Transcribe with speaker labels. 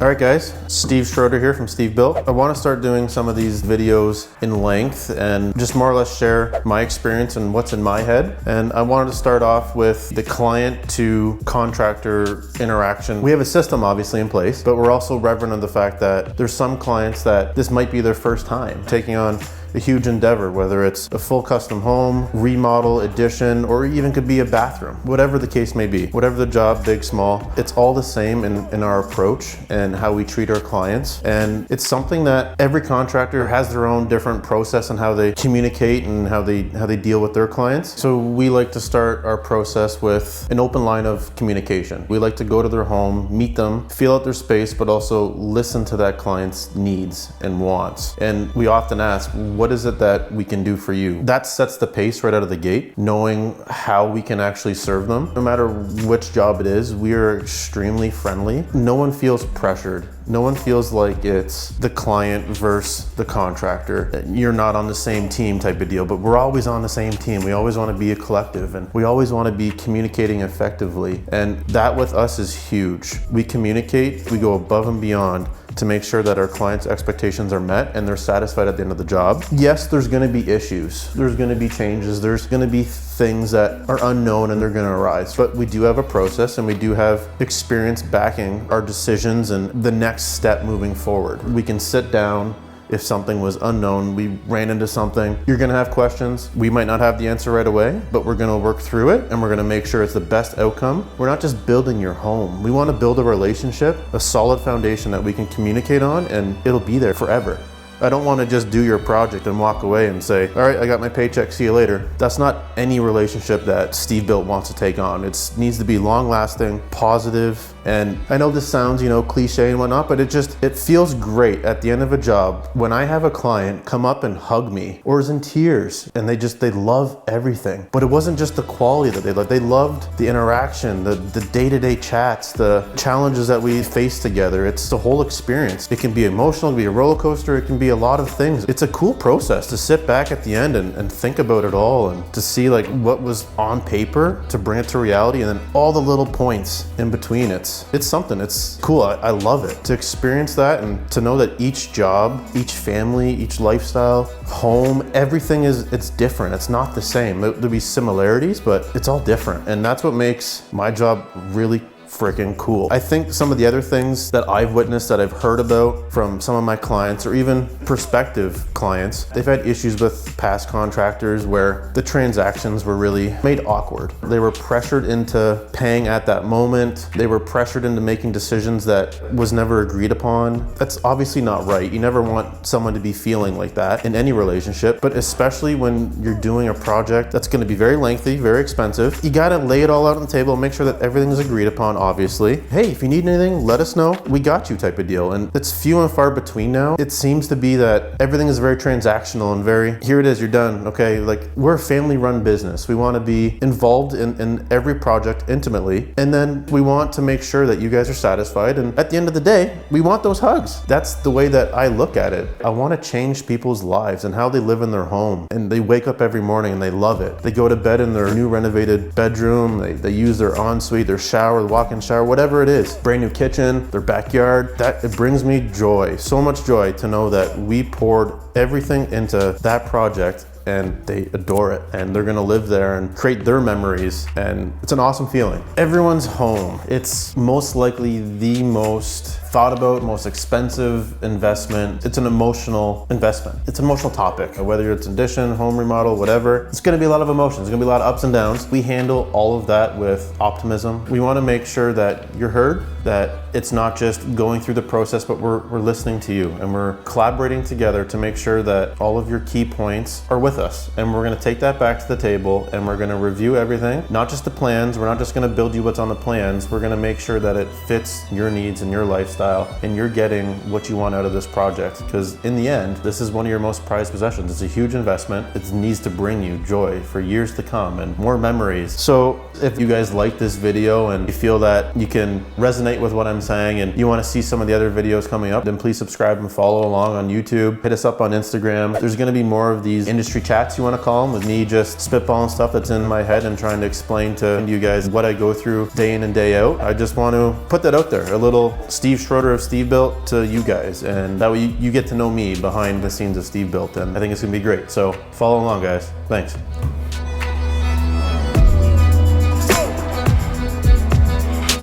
Speaker 1: All right guys, Steve Schroeder here from SteveBuilt. I want to start doing some of these videos in length and just more or less share my experience and what's in my head. And I wanted to start off with the client to contractor interaction. We have a system obviously in place, but we're also reverent of the fact that there's some clients that this might be their first time taking on a huge endeavor, whether it's a full custom home, remodel, addition, or even could be a bathroom, whatever the case may be, whatever the job, big, small, it's all the same in our approach and how we treat our clients. And it's something that every contractor has their own different process and how they communicate and how they deal with their clients. So we like to start our process with an open line of communication. We like to go to their home, meet them, feel out their space, but also listen to that client's needs and wants. And we often ask, what is it that we can do for you? That sets the pace right out of the gate, knowing how we can actually serve them. No matter which job it is, we are extremely friendly. No one feels pressured. No one feels like it's the client versus the contractor. You're not on the same team type of deal, but we're always on the same team. We always want to be a collective and we always want to be communicating effectively. And that with us is huge. We communicate, we go above and beyond to make sure that our clients' expectations are met and they're satisfied at the end of the job. Yes, there's gonna be issues. There's gonna be changes. There's gonna be things that are unknown and they're gonna arise. But we do have a process and we do have experience backing our decisions and the next step moving forward. We can sit down. If something was unknown, we ran into something, you're gonna have questions. We might not have the answer right away, but we're gonna work through it and we're gonna make sure it's the best outcome. We're not just building your home. We wanna build a relationship, a solid foundation that we can communicate on, and it'll be there forever. I don't want to just do your project and walk away and say, all right, I got my paycheck, see you later. That's not any relationship that SteveBuilt wants to take on. It needs to be long lasting, positive. And I know this sounds, cliche and whatnot, but it feels great at the end of a job when I have a client come up and hug me or is in tears and they love everything. But it wasn't just the quality that they loved. They loved the interaction, the day-to-day chats, the challenges that we face together. It's the whole experience. It can be emotional, it can be a roller coaster, it can be a lot of things. It's a cool process to sit back at the end and think about it all and to see like what was on paper to bring it to reality and then all the little points in between. It's something, it's cool. I love it to experience that and to know that each job, each family, each lifestyle, home, everything it's different. It's not the same. There'll be similarities, but it's all different. And that's what makes my job really freaking cool. I think some of the other things that I've witnessed, that I've heard about from some of my clients or even prospective clients, they've had issues with past contractors where the transactions were really made awkward. They were pressured into paying at that moment. They were pressured into making decisions that was never agreed upon. That's obviously not right. You never want someone to be feeling like that in any relationship, but especially when you're doing a project that's going to be very lengthy, very expensive. You got to lay it all out on the table and make sure that everything is agreed upon. Obviously, hey, if you need anything, let us know. We got you type of deal. And it's few and far between now. It seems to be that everything is very transactional and very, here it is, you're done. Okay, like we're a family run business. We want to be involved in every project intimately. And then we want to make sure that you guys are satisfied. And at the end of the day, we want those hugs. That's the way that I look at it. I want to change people's lives and how they live in their home. And they wake up every morning and they love it. They go to bed in their new renovated bedroom. They use their ensuite, their shower, the walk-in shower, whatever it is, brand new kitchen, their backyard. It brings me joy, so much joy to know that we poured everything into that project and they adore it and they're gonna live there and create their memories, and it's an awesome feeling. Everyone's home, it's most likely the most thought about, most expensive investment. It's an emotional investment. It's an emotional topic, whether it's addition, home remodel, whatever. It's gonna be a lot of emotions. It's gonna be a lot of ups and downs. We handle all of that with optimism. We wanna make sure that you're heard, that it's not just going through the process, but we're listening to you and we're collaborating together to make sure that all of your key points are with us. And we're gonna take that back to the table and we're gonna review everything, not just the plans. We're not just gonna build you what's on the plans. We're gonna make sure that it fits your needs and your lifestyle and you're getting what you want out of this project. Because in the end, this is one of your most prized possessions. It's a huge investment. It needs to bring you joy for years to come and more memories. So if you guys like this video and you feel that you can resonate with what I'm saying and you want to see some of the other videos coming up, then please subscribe and follow along on YouTube. Hit us up on Instagram. There's going to be more of these industry chats, you want to call them, with me just spitballing stuff that's in my head and trying to explain to you guys what I go through day in and day out. I just want to put that out there, a little Steve Schroeder Schroeder of SteveBuilt to you guys, and that way you get to know me behind the scenes of SteveBuilt, and I think it's gonna be great. So follow along, guys. Thanks.